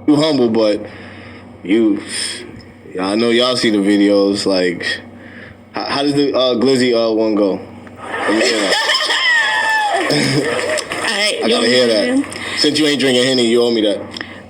You humble, but you. Yeah, I know y'all see the videos. Like, how does the Glizzy one go? Let me hear that. I gotta hear that. Since you ain't drinking Henny, you owe me that.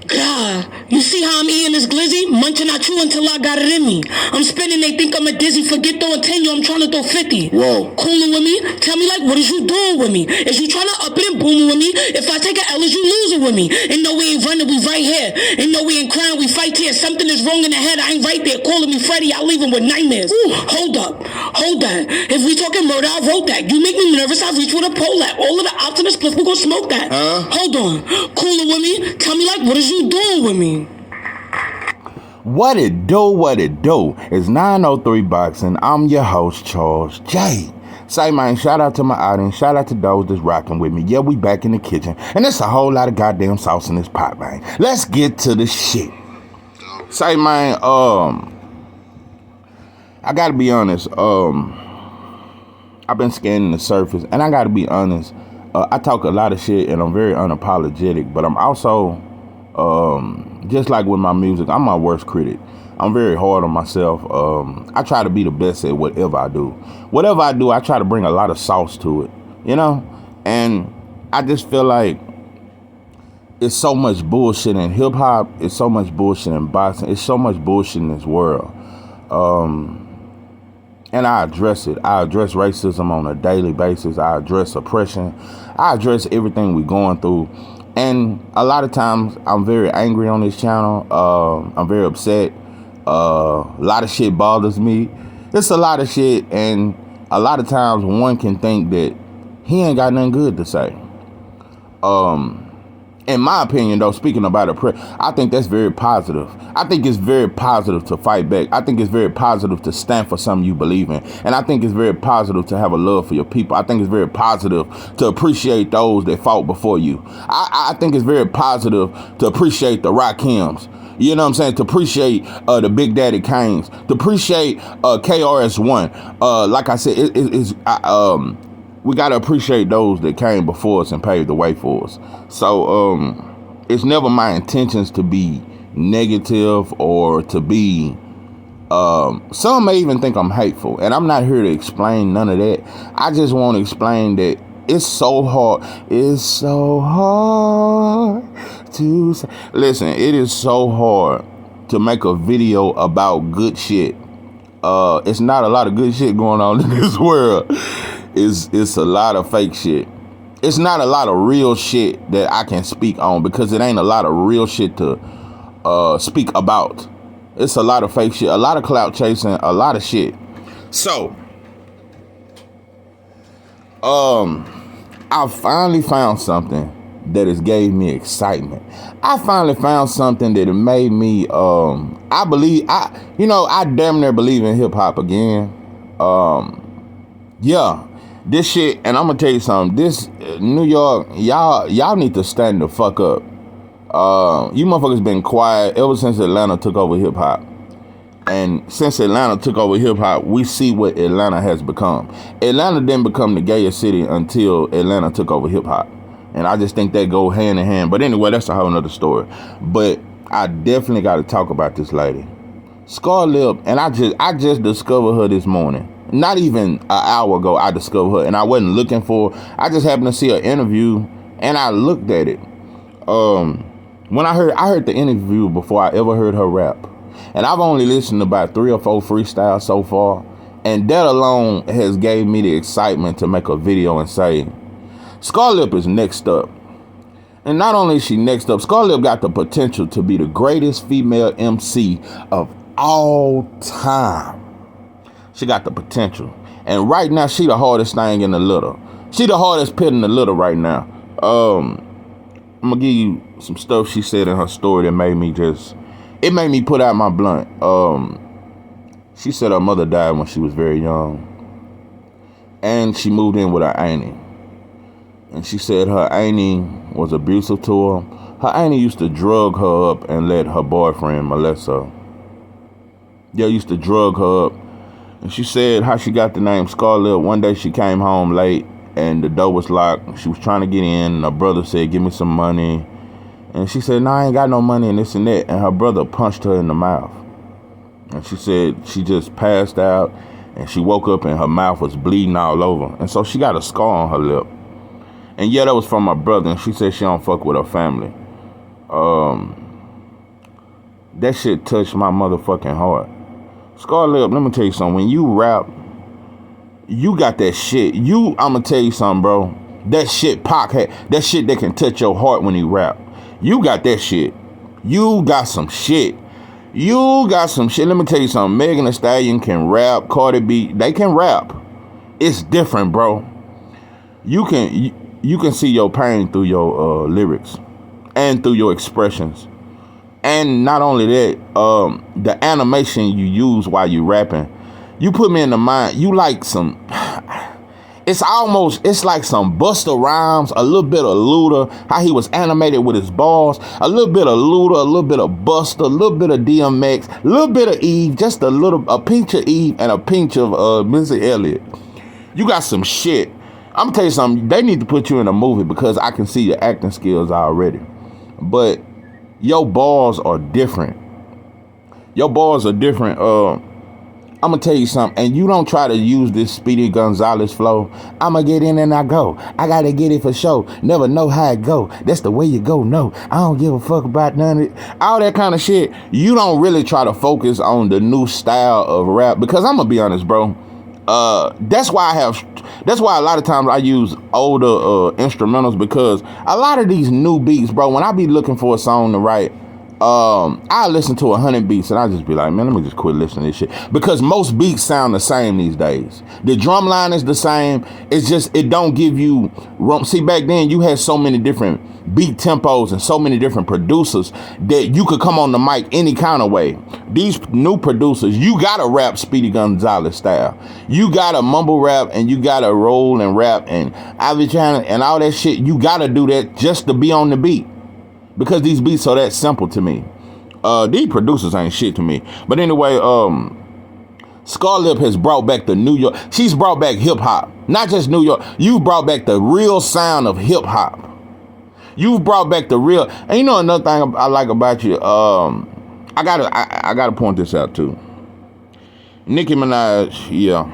God, you see how I'm eating this glizzy? Munching I chew until I got it in me. I'm spinning, they think I'm a dizzy. Forget throwing 10, yo, I'm trying to throw 50. Whoa. Cooling with me? Tell me, like, what is you doing with me? Is you trying to up it and booming with me? If I take a L, is you losing with me? And no, we ain't running, we right here. And no, we ain't crying, we fight here. Something is wrong in the head, I ain't right there. Calling me Freddy, I leave him with nightmares. Ooh, hold up, hold that. If we talking murder, I wrote that. You make me nervous, I reach with a pole at. All of the ops in this clip, we gon' smoke that. Hold on, cooling with me? Tell me, like, what is you doing with me? What it do? It's 903 Boxing. I'm your host, Charles J. Say, man, shout out to my audience. Shout out to those that's rocking with me. Yeah, we back in the kitchen. And there's a whole lot of goddamn sauce in this pot, man. Let's get to the shit. Say, man, I gotta be honest. I've been scanning the surface. And I gotta be honest. I talk a lot of shit and I'm very unapologetic. But I'm also... just like with my music, I'm my worst critic. I'm very hard on myself. I try to be the best at whatever I do. Whatever I do, I try to bring a lot of sauce to it, you know? And I just feel like it's so much bullshit in hip hop. It's so much bullshit in boxing. It's so much bullshit in this world. And I address it. I address racism on a daily basis. I address oppression. I address everything we're going through. And a lot of times I'm very angry on this channel. I'm very upset. A lot of shit bothers me. It's a lot of shit. And a lot of times one can think that he ain't got nothing good to say. In my opinion, though, speaking about oppression, I think that's very positive. I think it's very positive to fight back. I think it's very positive to stand for something you believe in. And I think it's very positive to have a love for your people. I think it's very positive to appreciate those that fought before you. I think it's very positive to appreciate the Rakims. You know what I'm saying? To appreciate the Big Daddy Kanes. To appreciate KRS-One. Like I said, we got to appreciate those that came before us and paved the way for us. So it's never my intentions to be negative or to be, some may even think I'm hateful. And I'm not here to explain none of that. I just want to explain that it's so hard. It's so hard to say. Listen, it is so hard to make a video about good shit. It's not a lot of good shit going on in this world. It's a lot of fake shit. It's not a lot of real shit that I can speak on because it ain't a lot of real shit to speak about. It's a lot of fake shit, a lot of clout chasing, a lot of shit. So, I finally found something that has gave me excitement. I finally found something that it made me, I damn near believe in hip hop again. Yeah. This shit, and I'm gonna tell you something. This New York, y'all need to stand the fuck up. You motherfuckers been quiet ever since Atlanta took over hip hop. And since Atlanta took over hip hop, we see what Atlanta has become. Atlanta didn't become the gayest city until Atlanta took over hip hop. And I just think they go hand in hand. But anyway, that's a whole nother story. But I definitely got to talk about this lady, Scar Lip, and I just discovered her this morning. Not even an hour ago, I discovered her, and I wasn't looking for her. I just happened to see her interview, and I looked at it. When I heard the interview before I ever heard her rap, and I've only listened to about 3 or 4 freestyles so far, and that alone has gave me the excitement to make a video and say, Scar Lip is next up. And not only is she next up, Scar Lip got the potential to be the greatest female MC of all time. She got the potential. And right now, she the hardest thing in the litter. She the hardest pit in the litter right now. I'm going to give you some stuff she said in her story that made me put out my blunt. She said her mother died when she was very young. And she moved in with her auntie. And she said her auntie was abusive to her. Her auntie used to drug her up and let her boyfriend molest her. Yeah, used to drug her up. And she said how she got the name Scar Lip. One day she came home late and the door was locked. She was trying to get in. And her brother said, give me some money. And she said, "Nah, I ain't got no money and this and that." And her brother punched her in the mouth. And she said she just passed out and she woke up and her mouth was bleeding all over. And so she got a scar on her lip. And yeah, that was from my brother. And she said she don't fuck with her family. That shit touched my motherfucking heart. Scar lip, let me tell you something. When you rap, you got that shit. I'ma tell you something, bro. That shit Pac had, that shit that can touch your heart when you rap. You got that shit. You got some shit. You got some shit. Let me tell you something. Megan Thee Stallion can rap. Cardi B, they can rap. It's different, bro. You can see your pain through your lyrics and through your expressions. And not only that, the animation you use while you rapping, you put me in the mind. You like some. It's like some Busta Rhymes, a little bit of Luda, how he was animated with his balls, a little bit of Luda, a little bit of Busta, a little bit of DMX, a little bit of Eve, just a pinch of Eve and a pinch of Missy Elliott. You got some shit. I'm gonna tell you something, they need to put you in a movie because I can see your acting skills already. But your balls are different. Your balls are different. I'm gonna tell you something, and you don't try to use this Speedy Gonzalez flow. I'ma get in and I go. I gotta get it for sure. Never know how it go. That's the way you go. No, I don't give a fuck about none of it. All that kind of shit. You don't really try to focus on the new style of rap because I'm gonna be honest, bro. That's why a lot of times I use older instrumentals because a lot of these new beats, bro. When I be looking for a song to write, I listen to 100 beats and I just be like, man, let me just quit listening to this shit. Because most beats sound the same these days. The drum line is the same. It's just, it don't give you room. See, back then you had so many different beat tempos and so many different producers that you could come on the mic any kind of way. These new producers, you gotta rap Speedy Gonzalez style. You gotta mumble rap and you gotta roll and rap and and all that shit. You gotta do that just to be on the beat. Because these beats are that simple to me. These producers ain't shit to me. But anyway, Scarlett has brought back the New York. She's brought back hip hop. Not just New York. You brought back the real sound of hip hop. You've brought back the real. And you know another thing I like about you. I gotta point this out too. Nicki Minaj, yeah.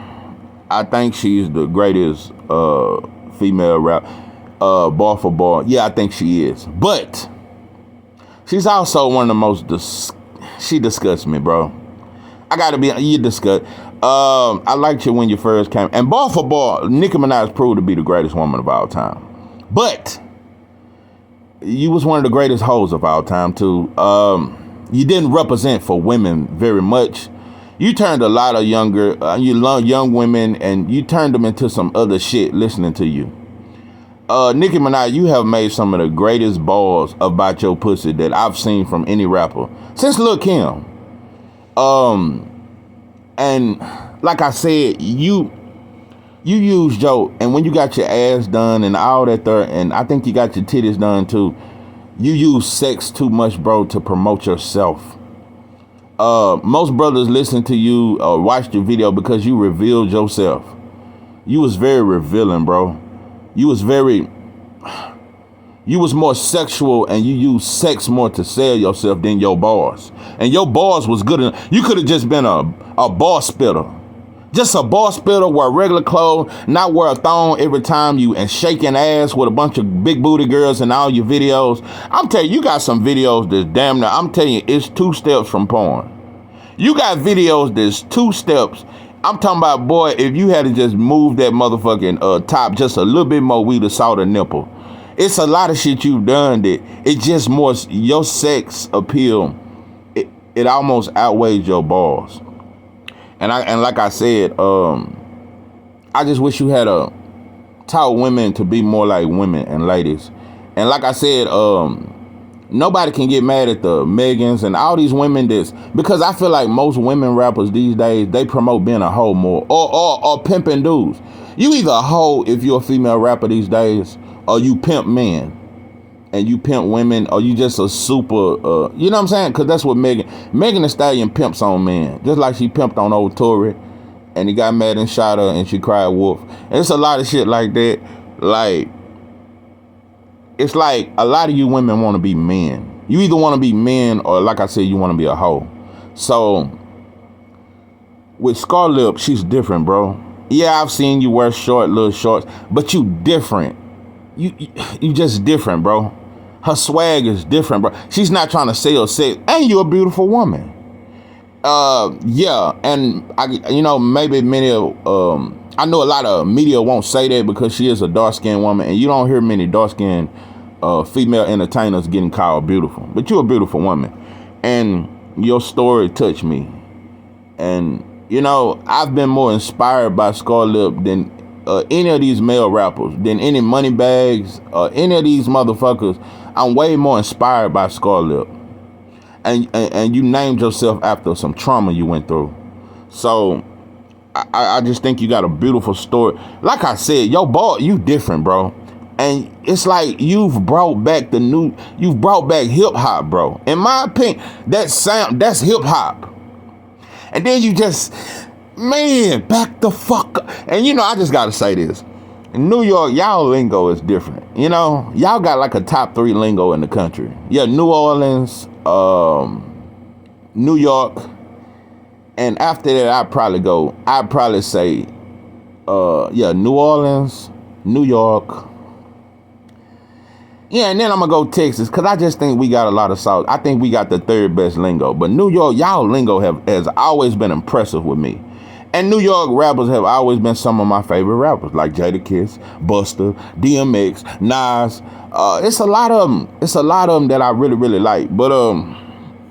I think she's the greatest female rap. Bar for bar. Yeah, I think she is. But she's also one of the most, she disgusts me, bro. I gotta be, you disgust. I liked you when you first came. And bar for bar, Nicki Minaj proved to be the greatest woman of all time. But you was one of the greatest hoes of all time too. You didn't represent for women very much. You turned a lot of young women and you turned them into some other shit listening to you. Nicki Minaj, you have made some of the greatest balls about your pussy that I've seen from any rapper since Lil' Kim. And like I said, you used your, and when you got your ass done and all that there, and I think you got your titties done too, you use sex too much, bro, to promote yourself. Most brothers listen to you or watch your video because you revealed yourself. You was very revealing, bro. You was more sexual and you used sex more to sell yourself than your bars. And your bars was good enough. You could have just been a bar spitter. Just a bar spitter, wear regular clothes, not wear a thong every time you and shaking ass with a bunch of big booty girls in all your videos. I'm telling you, you got some videos that's damn near, I'm telling you, it's 2 steps from porn. You got videos that's 2 steps. I'm talking about, boy, if you had to just move that motherfucking top just a little bit more, we'd have saw the nipple. It's a lot of shit you've done that it just more, your sex appeal, it almost outweighs your balls. And like I said, I just wish you had taught women to be more like women and ladies. And like I said, nobody can get mad at the Megans and all these women because I feel like most women rappers these days, they promote being a hoe more or pimping dudes. You either a hoe if you're a female rapper these days, or you pimp men and you pimp women, or you just a super, you know what I'm saying? Because that's what Megan Thee Stallion pimps on men. Just like she pimped on old Tory and he got mad and shot her and she cried wolf. And it's a lot of shit like that. Like, it's like a lot of you women want to be men. You either want to be men or, like I said, you want to be a hoe. So with Scarlett, she's different, bro. Yeah, I've seen you wear little shorts, but you different. You just different, bro. Her swag is different, bro. She's not trying to sell sex, and you're a beautiful woman. Yeah, and maybe many I know a lot of media won't say that because she is a dark-skinned woman, and you don't hear many dark-skinned female entertainers getting called beautiful. But you're a beautiful woman, and your story touched me. And I've been more inspired by Scarlett than any of these male rappers, than any Moneybags or any of these motherfuckers. I'm way more inspired by Scarlett. And you named yourself after some trauma you went through. So I just think you got a beautiful story. Like I said, you different, bro. And it's like you've brought back hip hop, bro. In my opinion, that's hip hop. And then you just, man, back the fuck up. And I just gotta say this. In New York, y'all lingo is different. Y'all got like a top 3 lingo in the country. Yeah, New Orleans, New York, and after that, I'd probably say, New Orleans, New York. Yeah, and then I'm gonna go Texas, because I just think we got a lot of sauce. I think we got the 3rd best lingo. But New York, y'all lingo has always been impressive with me. And New York rappers have always been some of my favorite rappers, like Jadakiss, Busta, DMX, Nas. It's a lot of them that I really, really like. But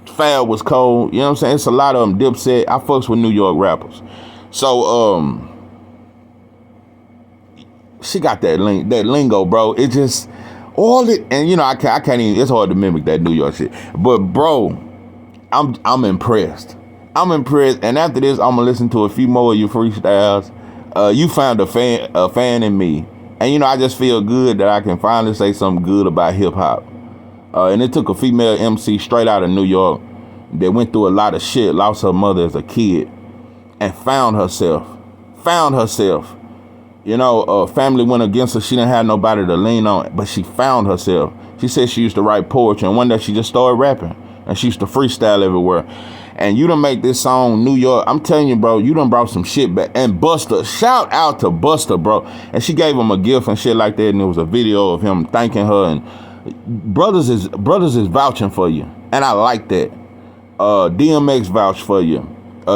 Fab was cold. You know what I'm saying? It's a lot of them. Dipset. I fucks with New York rappers. So she got that lingo, bro. It just all it, and I can't even. It's hard to mimic that New York shit. But bro, I'm impressed. I'm impressed, and after this, I'm gonna listen to a few more of your freestyles. You found a fan in me, and I just feel good that I can finally say something good about hip hop. And it took a female MC straight out of New York that went through a lot of shit, lost her mother as a kid, and found herself. Family went against her. She didn't have nobody to lean on, but she found herself. She said she used to write poetry, and one day she just started rapping, and she used to freestyle everywhere. And you done make this song, New York. I'm telling you, bro, you done brought some shit back. And Busta, shout out to Busta, bro. And she gave him a gift and shit like that. And there was a video of him thanking her. And brothers is vouching for you. And I like that. DMX vouched for you.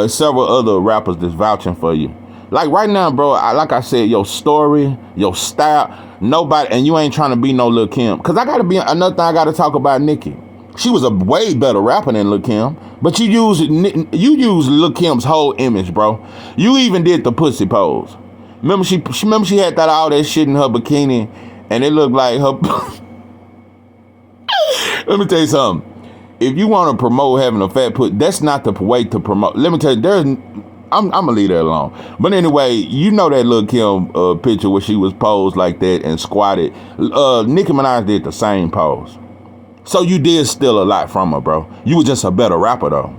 Several other rappers that's vouching for you. Like right now, bro, like I said, your story, your style, nobody, and you ain't trying to be no Lil' Kim. Because another thing I got to talk about Nicki. She was a way better rapper than Lil' Kim, but you use Lil' Kim's whole image, bro. You even did the pussy pose. Remember she had all that shit in her bikini, and it looked like her. Let me tell you something. If you want to promote having a fat pussy, that's not the way to promote. Let me tell you, I'm gonna leave that alone. But anyway, that Lil' Kim picture where she was posed like that and squatted. Nicki Minaj did the same pose. So you did steal a lot from her, bro. You were just a better rapper, though,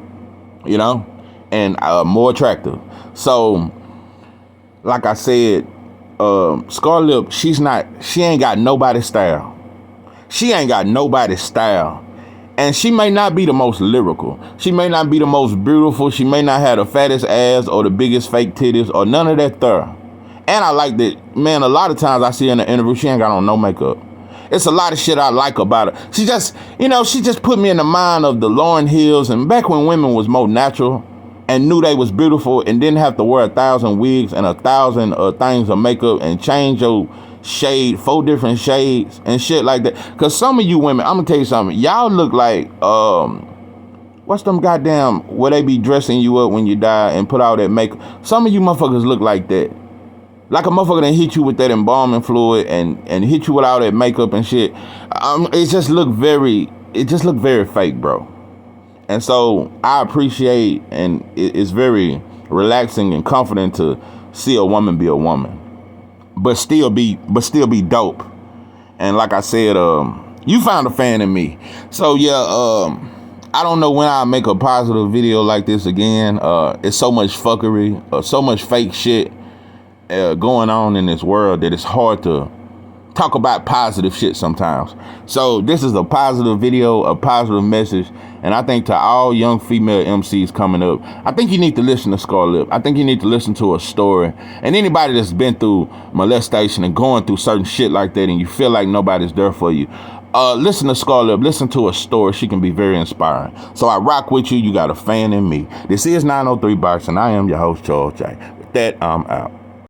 and more attractive. So, like I said, Scarlett, she ain't got nobody's style. And she may not be the most lyrical. She may not be the most beautiful. She may not have the fattest ass or the biggest fake titties or none of that there. And I like that, man, a lot of times I see her in the interview, she ain't got on no makeup. It's a lot of shit I like about her. She just put me in the mind of the Lauryn Hills, and back when women was more natural and knew they was beautiful and didn't have to wear 1,000 wigs and 1,000 things of makeup and change your shade, 4 different shades and shit like that. Cause some of you women, I'm gonna tell you something, y'all look like what's them goddamn where they be dressing you up when you die and put all that makeup. Some of you motherfuckers look like that. Like a motherfucker that hit you with that embalming fluid and hit you with all that makeup and shit. It just looked very fake, bro. And so I appreciate, and it's very relaxing and comforting to see a woman be a woman, but still be dope. And like I said, you found a fan in me. So yeah, I don't know when I'll make a positive video like this again. It's so much fuckery, so much fake shit going on in this world that it's hard to talk about positive shit sometimes. So this is a positive video, a positive message. And I think to all young female MCs coming up, I think you need to listen to Scarlett. I think you need to listen to a story. And anybody that's been through molestation and going through certain shit like that and you feel like nobody's there for you, listen to Scarlett. Listen to a story. She can be very inspiring. So I rock with you. You got a fan in me. This is 903 Box, and I am your host, Charles J. With that, I'm out.